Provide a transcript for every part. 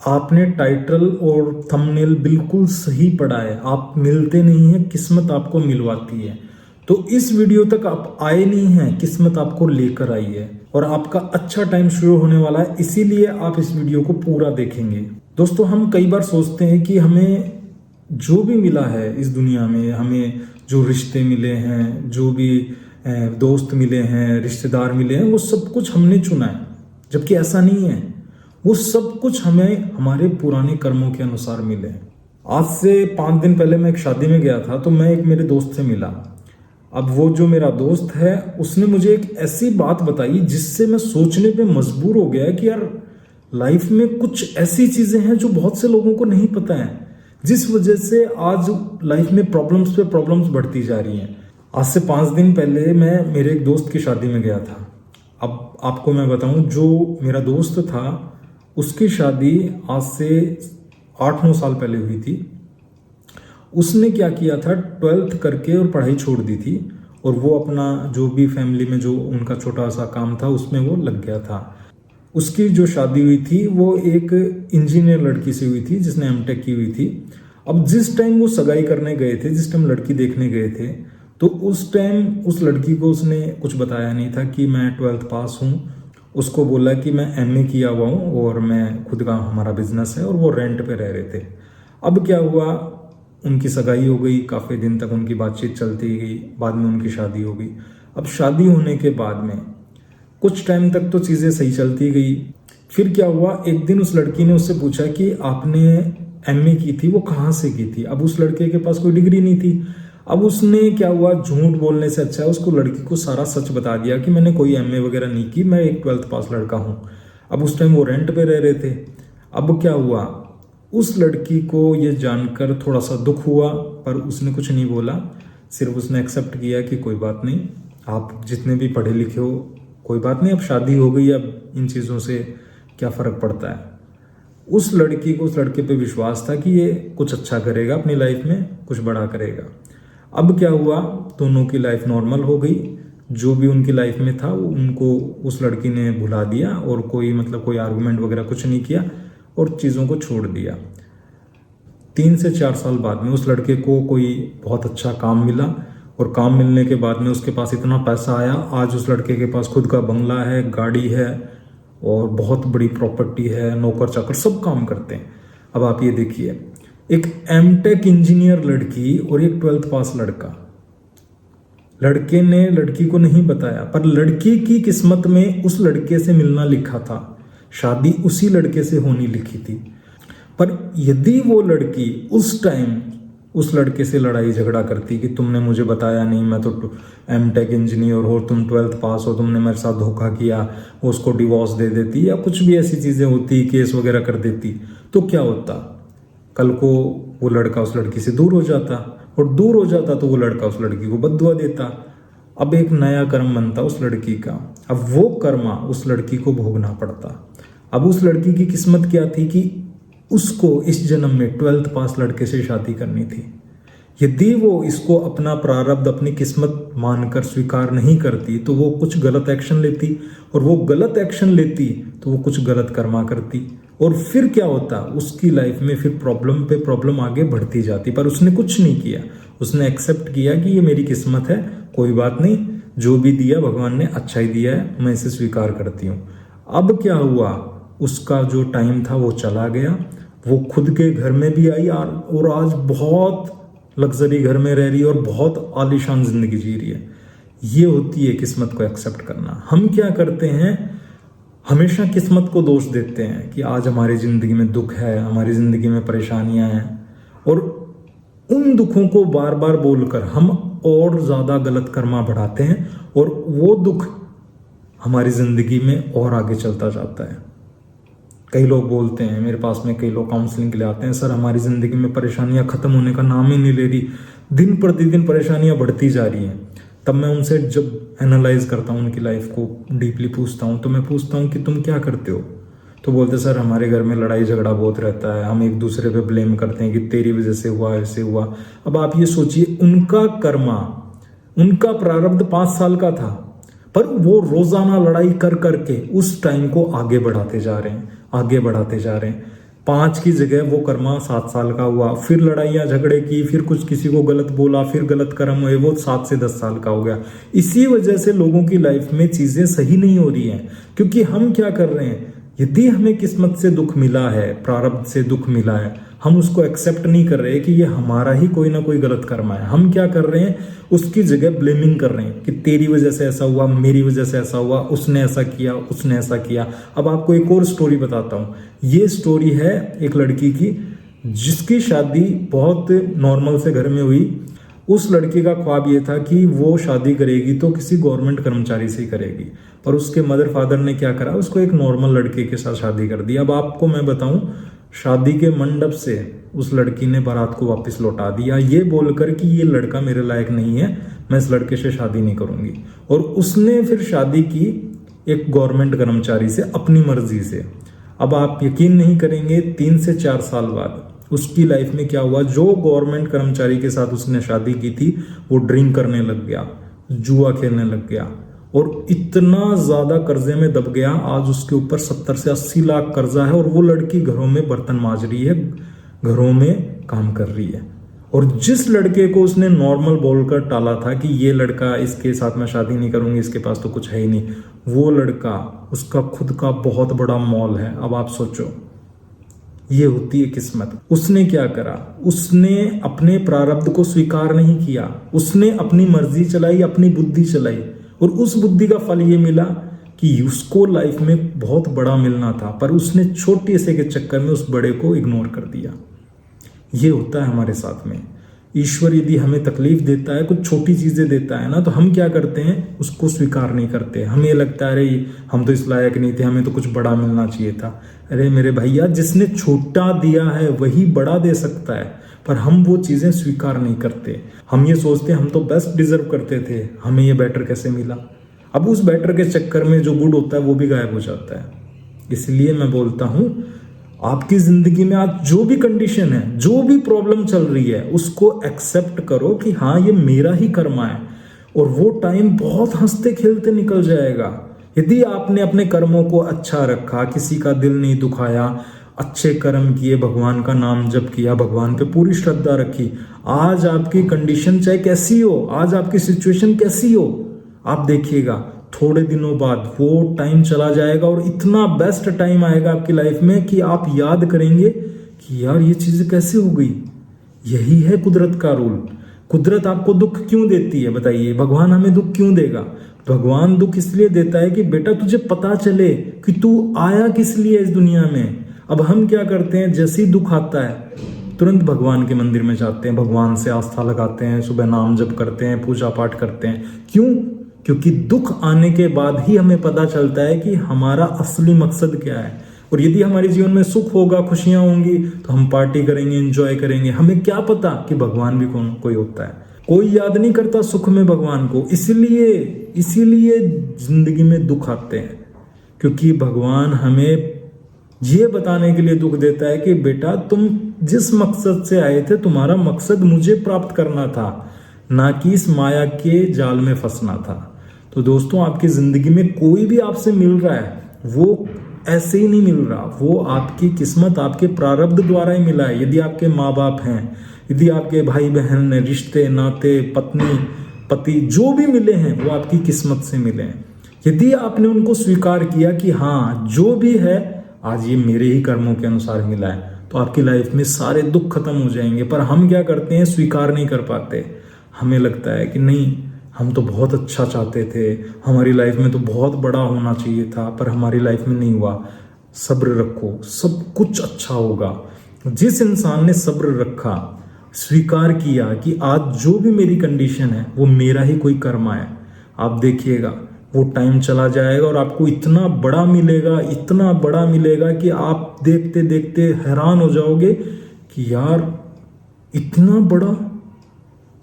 आपने टाइटल और थंबनेल बिल्कुल सही पढ़ा है। आप मिलते नहीं हैं, किस्मत आपको मिलवाती है। तो इस वीडियो तक आप आए नहीं हैं, किस्मत आपको लेकर आई है और आपका अच्छा टाइम शुरू होने वाला है, इसीलिए आप इस वीडियो को पूरा देखेंगे। दोस्तों, हम कई बार सोचते हैं कि हमें जो भी मिला है इस दुनिया में, हमें जो रिश्ते मिले हैं, जो भी दोस्त मिले हैं, रिश्तेदार मिले हैं, वो सब कुछ हमने चुना है, जबकि ऐसा नहीं है। वो सब कुछ हमें हमारे पुराने कर्मों के अनुसार मिले हैं। आज से 5 दिन पहले मैं एक शादी में गया था, तो मैं एक मेरे दोस्त से मिला। अब वो जो मेरा दोस्त है, उसने मुझे एक ऐसी बात बताई जिससे मैं सोचने पे मजबूर हो गया कि यार, लाइफ में कुछ ऐसी चीजें हैं जो बहुत से लोगों को नहीं पता है, जिस वजह से आज लाइफ में प्रॉब्लम्स पे प्रॉब्लम्स बढ़ती जा रही हैं। आज से 5 दिन पहले मैं मेरे एक दोस्त की शादी में गया था। अब आपको मैं बताऊं, जो मेरा दोस्त था उसकी शादी आज से 8-9 साल पहले हुई थी। उसने क्या किया था, 12th करके और पढ़ाई छोड़ दी थी और वो अपना जो भी फैमिली में जो उनका छोटा सा काम था उसमें वो लग गया था। उसकी जो शादी हुई थी वो एक इंजीनियर लड़की से हुई थी जिसने एमटेक की हुई थी। अब जिस टाइम वो सगाई करने गए थे, जिस टाइम लड़की देखने गए थे, तो उस टाइम उस लड़की को उसने कुछ बताया नहीं था कि मैं 12th पास हूँ। उसको बोला कि मैं एमए किया हुआ हूँ और मैं खुद का हमारा बिजनेस है, और वो रेंट पे रह रहे थे। अब क्या हुआ, उनकी सगाई हो गई, काफ़ी दिन तक उनकी बातचीत चलती गई, बाद में उनकी शादी हो गई। अब शादी होने के बाद में कुछ टाइम तक तो चीज़ें सही चलती गई। फिर क्या हुआ, एक दिन उस लड़की ने उससे पूछा कि आपने एमए की थी, वो कहाँ से की थी। अब उस लड़के के पास कोई डिग्री नहीं थी। अब उसने क्या हुआ, झूठ बोलने से अच्छा है उसको लड़की को सारा सच बता दिया कि मैंने कोई एमए वगैरह नहीं की, मैं एक 12th पास लड़का हूँ। अब उस टाइम वो रेंट पे रह रहे थे। अब क्या हुआ, उस लड़की को ये जानकर थोड़ा सा दुख हुआ, पर उसने कुछ नहीं बोला। सिर्फ उसने एक्सेप्ट किया कि कोई बात नहीं, आप जितने भी पढ़े लिखे हो, कोई बात नहीं, अब शादी हो गई, अब इन चीज़ों से क्या फ़र्क पड़ता है। उस लड़की को, उस लड़के पे विश्वास था कि ये कुछ अच्छा करेगा अपनी लाइफ में, कुछ बड़ा करेगा। अब क्या हुआ, दोनों की लाइफ नॉर्मल हो गई। जो भी उनकी लाइफ में था उनको उस लड़की ने भुला दिया और कोई आर्गुमेंट वगैरह कुछ नहीं किया और चीज़ों को छोड़ दिया। 3 से 4 साल बाद में उस लड़के को कोई बहुत अच्छा काम मिला, और काम मिलने के बाद में उसके पास इतना पैसा आया, आज उस लड़के के पास खुद का बंगला है, गाड़ी है और बहुत बड़ी प्रॉपर्टी है, नौकर चाकर सब काम करते हैं। अब आप ये देखिए, एक एमटेक इंजीनियर लड़की और एक 12th पास लड़का। लड़के ने लड़की को नहीं बताया, पर लड़की की किस्मत में उस लड़के से मिलना लिखा था, शादी उसी लड़के से होनी लिखी थी। पर यदि वो लड़की उस टाइम उस लड़के से लड़ाई झगड़ा करती कि तुमने मुझे बताया नहीं, मैं तो एमटेक इंजीनियर हो, तुम 12th पास हो, तुमने मेरे साथ धोखा किया, उसको डिवोर्स दे देती या कुछ भी ऐसी चीज़ें होती, केस वगैरह कर देती, तो क्या होता। कल को वो लड़का उस लड़की से दूर हो जाता, और दूर हो जाता तो वो लड़का उस लड़की को बद्दुआ देता। अब एक नया कर्म बनता उस लड़की का। अब वो कर्मा उस लड़की को भोगना पड़ता। अब उस लड़की की किस्मत क्या थी कि उसको इस जन्म में 12th पास लड़के से शादी करनी थी। यदि वो इसको अपना प्रारब्ध, अपनी किस्मत मानकर स्वीकार नहीं करती, तो वो कुछ गलत एक्शन लेती, और वो गलत एक्शन लेती तो वो कुछ गलत कर्मा करती, और फिर क्या होता, उसकी लाइफ में फिर प्रॉब्लम पे प्रॉब्लम आगे बढ़ती जाती। पर उसने कुछ नहीं किया, उसने एक्सेप्ट किया कि ये मेरी किस्मत है, कोई बात नहीं, जो भी दिया भगवान ने अच्छा ही दिया है, मैं इसे स्वीकार करती हूँ। अब क्या हुआ, उसका जो टाइम था वो चला गया। वो खुद के घर में भी आई और आज बहुत लग्जरी घर में रह रही है और बहुत आलीशान जिंदगी जी रही है। ये होती है किस्मत को एक्सेप्ट करना। हम क्या करते हैं, हमेशा किस्मत को दोष देते हैं कि आज हमारी ज़िंदगी में दुख है, हमारी ज़िंदगी में परेशानियां हैं, और उन दुखों को बार बार बोलकर हम और ज़्यादा गलत कर्मा बढ़ाते हैं, और वो दुख हमारी ज़िंदगी में और आगे चलता जाता है। कई लोग बोलते हैं, मेरे पास में कई लोग काउंसलिंग के लिए आते हैं, सर हमारी ज़िंदगी में परेशानियां ख़त्म होने का नाम ही नहीं ले रही, दिन प्रतिदिन परेशानियां बढ़ती जा रही हैं। तब मैं उनसे जब एनालाइज करता हूँ, उनकी लाइफ को डीपली पूछता हूँ, तो मैं पूछता हूँ कि तुम क्या करते हो। तो बोलते सर हमारे घर में लड़ाई झगड़ा बहुत रहता है, हम एक दूसरे पे ब्लेम करते हैं कि तेरी वजह से हुआ, ऐसे हुआ। अब आप ये सोचिए, उनका कर्मा, उनका प्रारब्ध 5 साल का था, पर वो रोजाना लड़ाई कर करके उस टाइम को आगे बढ़ाते जा रहे हैं, आगे बढ़ाते जा रहे हैं। 5 की जगह वो कर्मा 7 साल का हुआ, फिर लड़ाइयाँ झगड़े की, फिर कुछ किसी को गलत बोला, फिर गलत कर्म हुए, वो 7 से 10 साल का हो गया। इसी वजह से लोगों की लाइफ में चीजें सही नहीं हो रही हैं, क्योंकि हम क्या कर रहे हैं, यदि हमें किस्मत से दुख मिला है, प्रारब्ध से दुख मिला है, हम उसको एक्सेप्ट नहीं कर रहे कि ये हमारा ही कोई ना कोई गलत कर्म है। हम क्या कर रहे हैं, उसकी जगह ब्लेमिंग कर रहे हैं कि तेरी वजह से ऐसा हुआ, मेरी वजह से ऐसा हुआ, उसने ऐसा किया, उसने ऐसा किया। अब आपको एक और स्टोरी बताता हूँ। ये स्टोरी है एक लड़की की जिसकी शादी बहुत नॉर्मल से घर में हुई। उस लड़की का ख्वाब ये था कि वो शादी करेगी तो किसी गवर्नमेंट कर्मचारी से ही करेगी, पर उसके मदर फादर ने क्या करा, उसको एक नॉर्मल लड़के के साथ शादी कर दी। अब आपको मैं बताऊं, शादी के मंडप से उस लड़की ने बारात को वापस लौटा दिया, ये बोलकर कि ये लड़का मेरे लायक नहीं है, मैं इस लड़के से शादी नहीं करूंगी। और उसने फिर शादी की एक गवर्नमेंट कर्मचारी से अपनी मर्जी से। अब आप यकीन नहीं करेंगे, 3 से 4 साल बाद उसकी लाइफ में क्या हुआ, जो गवर्नमेंट कर्मचारी के साथ उसने शादी की थी वो ड्रिंक करने लग गया, जुआ खेलने लग गया और इतना ज्यादा कर्जे में दब गया। आज उसके ऊपर 70 से 80 लाख कर्जा है और वो लड़की घरों में बर्तन मांज रही है, घरों में काम कर रही है। और जिस लड़के को उसने नॉर्मल बोलकर टाला था कि ये लड़का, इसके साथ मैं शादी नहीं करूंगी, इसके पास तो कुछ है ही नहीं, वो लड़का, उसका खुद का बहुत बड़ा मॉल है। अब आप सोचो, ये होती है किस्मत। उसने क्या करा, उसने अपने प्रारब्ध को स्वीकार नहीं किया, उसने अपनी मर्जी चलाई, अपनी बुद्धि चलाई और उस बुद्धि का फल ये मिला कि उसको लाइफ में बहुत बड़ा मिलना था, पर उसने छोटे से के चक्कर में उस बड़े को इग्नोर कर दिया। ये होता है हमारे साथ में। ईश्वर यदि हमें तकलीफ देता है, कुछ छोटी चीजें देता है ना, तो हम क्या करते हैं, उसको स्वीकार नहीं करते। हमें लगता है अरे हम तो इस लायक नहीं थे, हमें तो कुछ बड़ा मिलना चाहिए था। अरे मेरे भैया, जिसने छोटा दिया है वही बड़ा दे सकता है, पर हम वो चीजें स्वीकार नहीं करते। हम ये सोचते हैं हम तो बेस्ट डिजर्व करते थे, हमें ये बेटर कैसे मिला। अब उस बेटर के चक्कर में जो गुड होता है वो भी गायब हो जाता है। इसलिए मैं बोलता हूं, आपकी जिंदगी में आज जो भी कंडीशन है, जो भी प्रॉब्लम चल रही है, उसको एक्सेप्ट करो कि हाँ ये मेरा ही कर्मा है और वो टाइम बहुत हंसते खेलते निकल जाएगा। यदि आपने अपने कर्मों को अच्छा रखा, किसी का दिल नहीं दुखाया, अच्छे कर्म किए, भगवान का नाम जप किया, भगवान पे पूरी श्रद्धा रखी, आज आपकी कंडीशन चाहे कैसी हो, आज आपकी सिचुएशन कैसी हो, आप देखिएगा थोड़े दिनों बाद वो टाइम चला जाएगा और इतना बेस्ट टाइम आएगा आपकी लाइफ में कि आप याद करेंगे कि यार ये चीज कैसे हो गई। यही है कुदरत का रूल। कुदरत आपको दुख क्यों देती है बताइए, भगवान हमें दुख क्यों देगा? भगवान दुख इसलिए देता है कि बेटा तुझे पता चले कि तू आया किस लिए इस दुनिया में। अब हम क्या करते हैं, जैसे ही दुख आता है तुरंत भगवान के मंदिर में जाते हैं, भगवान से आस्था लगाते हैं, सुबह नाम जप करते हैं, पूजा पाठ करते हैं। क्यों? क्योंकि दुख आने के बाद ही हमें पता चलता है कि हमारा असली मकसद क्या है। और यदि हमारे जीवन में सुख होगा, खुशियां होंगी, तो हम पार्टी करेंगे, एंजॉय करेंगे। हमें क्या पता कि भगवान भी कोई होता है। कोई याद नहीं करता सुख में भगवान को। इसीलिए जिंदगी में दुख आते हैं, क्योंकि भगवान हमें ये बताने के लिए दुख देता है कि बेटा तुम जिस मकसद से आए थे, तुम्हारा मकसद मुझे प्राप्त करना था, ना कि इस माया के जाल में फंसना था। तो दोस्तों, आपकी जिंदगी में कोई भी आपसे मिल रहा है, वो ऐसे ही नहीं मिल रहा, वो आपकी किस्मत, आपके प्रारब्ध द्वारा ही मिला है। यदि आपके माँ बाप हैं, यदि आपके भाई बहन, रिश्ते नाते, पत्नी पति जो भी मिले हैं, वो आपकी किस्मत से मिले हैं। यदि आपने उनको स्वीकार किया कि हाँ जो भी है आज ये मेरे ही कर्मों के अनुसार मिला है, तो आपकी लाइफ में सारे दुख खत्म हो जाएंगे। पर हम क्या करते हैं, स्वीकार नहीं कर पाते। हमें लगता है कि नहीं, हम तो बहुत अच्छा चाहते थे, हमारी लाइफ में तो बहुत बड़ा होना चाहिए था, पर हमारी लाइफ में नहीं हुआ। सब्र रखो, सब कुछ अच्छा होगा। जिस इंसान ने सब्र रखा, स्वीकार किया कि आज जो भी मेरी कंडीशन है वो मेरा ही कोई कर्मा है, आप देखिएगा वो टाइम चला जाएगा और आपको इतना बड़ा मिलेगा, इतना बड़ा मिलेगा कि आप देखते देखते हैरान हो जाओगे कि यार इतना बड़ा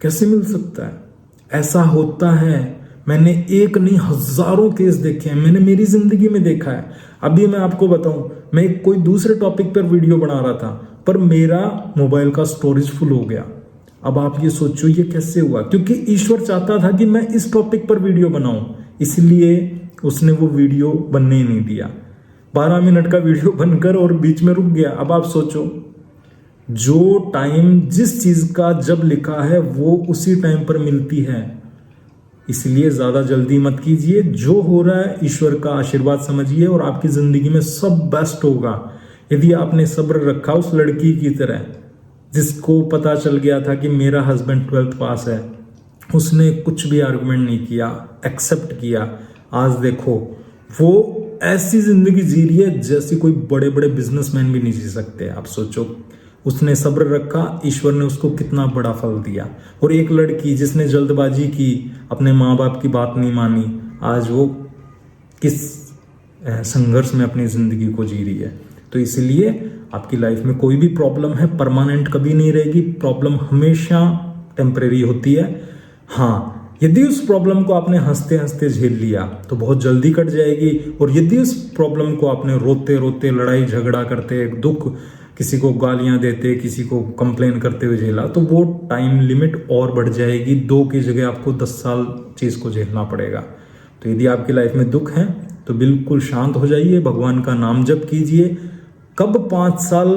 कैसे मिल सकता है। ऐसा होता है। मैंने एक नहीं हजारों केस देखे हैं, मैंने मेरी जिंदगी में देखा है। अभी मैं आपको बताऊं, मैं कोई दूसरे टॉपिक पर वीडियो बना रहा था, पर मेरा मोबाइल का स्टोरेज फुल हो गया। अब आप ये सोचो ये कैसे हुआ? क्योंकि ईश्वर चाहता था कि मैं इस टॉपिक पर वीडियो बनाऊं, इसलिए उसने वो वीडियो बनने ही नहीं दिया। 12 मिनट का वीडियो बनकर और बीच में रुक गया। अब आप सोचो, जो टाइम जिस चीज का जब लिखा है वो उसी टाइम पर मिलती है। इसलिए ज्यादा जल्दी मत कीजिए, जो हो रहा है ईश्वर का आशीर्वाद समझिए और आपकी जिंदगी में सब बेस्ट होगा। यदि आपने सब्र रखा उस लड़की की तरह जिसको पता चल गया था कि मेरा हस्बैंड 12th पास है, उसने कुछ भी आर्गुमेंट नहीं किया, एक्सेप्ट किया, आज देखो वो ऐसी जिंदगी जी रही है जैसी कोई बड़े बड़े बिजनेसमैन भी नहीं जी सकते। आप सोचो, उसने सब्र रखा, ईश्वर ने उसको कितना बड़ा फल दिया। और एक लड़की जिसने जल्दबाजी की, अपने माँ बाप की बात नहीं मानी, आज वो किस संघर्ष में अपनी जिंदगी को जी रही है। तो इसलिए आपकी लाइफ में कोई भी प्रॉब्लम है परमानेंट कभी नहीं रहेगी, प्रॉब्लम हमेशा टेम्परेरी होती है। हाँ, यदि उस प्रॉब्लम को आपने हंसते हंसते झेल लिया तो बहुत जल्दी कट जाएगी, और यदि उस प्रॉब्लम को आपने रोते रोते, लड़ाई झगड़ा करते, दुख, किसी को गालियां देते, किसी को कंप्लेन करते हुए झेला, तो वो टाइम लिमिट और बढ़ जाएगी। 2 की जगह आपको 10 साल चीज को झेलना पड़ेगा। तो यदि आपकी लाइफ में दुख है तो बिल्कुल शांत हो जाइए, भगवान का नाम जप कीजिए। कब 5 साल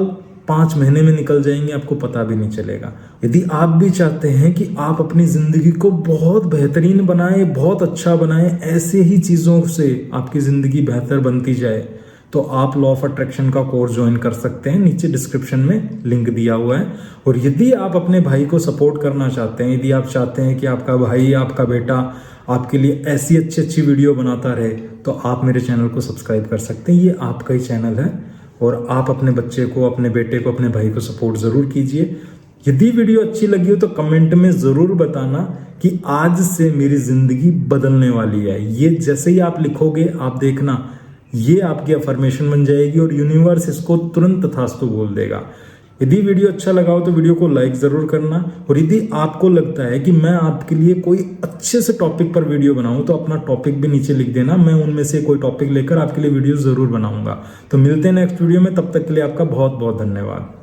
5 महीने में निकल जाएंगे आपको पता भी नहीं चलेगा। यदि आप भी चाहते हैं कि आप अपनी जिंदगी को बहुत बेहतरीन बनाएं, बहुत अच्छा बनाएं, ऐसे ही चीजों से आपकी जिंदगी बेहतर बनती जाए, तो आप लॉ ऑफ अट्रैक्शन का कोर्स ज्वाइन कर सकते हैं। नीचे डिस्क्रिप्शन में लिंक दिया हुआ है। और यदि आप अपने भाई को सपोर्ट करना चाहते हैं, यदि आप चाहते हैं कि आपका भाई, आपका बेटा आपके लिए ऐसी अच्छी अच्छी वीडियो बनाता रहे, तो आप मेरे चैनल को सब्सक्राइब कर सकते हैं। ये आपका ही चैनल है और आप अपने बच्चे को, अपने बेटे को, अपने भाई को सपोर्ट जरूर कीजिए। यदि वीडियो अच्छी लगी हो तो कमेंट में जरूर बताना कि आज से मेरी जिंदगी बदलने वाली है। ये जैसे ही आप लिखोगे, आप देखना, ये आपकी अफर्मेशन बन जाएगी और यूनिवर्स इसको तुरंत तथास्तु बोल देगा। यदि वीडियो अच्छा लगा हो तो वीडियो को लाइक जरूर करना, और यदि आपको लगता है कि मैं आपके लिए कोई अच्छे से टॉपिक पर वीडियो बनाऊं तो अपना टॉपिक भी नीचे लिख देना, मैं उनमें से कोई टॉपिक लेकर आपके लिए वीडियो जरूर बनाऊंगा। तो मिलते हैं नेक्स्ट वीडियो में, तब तक के लिए आपका बहुत बहुत धन्यवाद।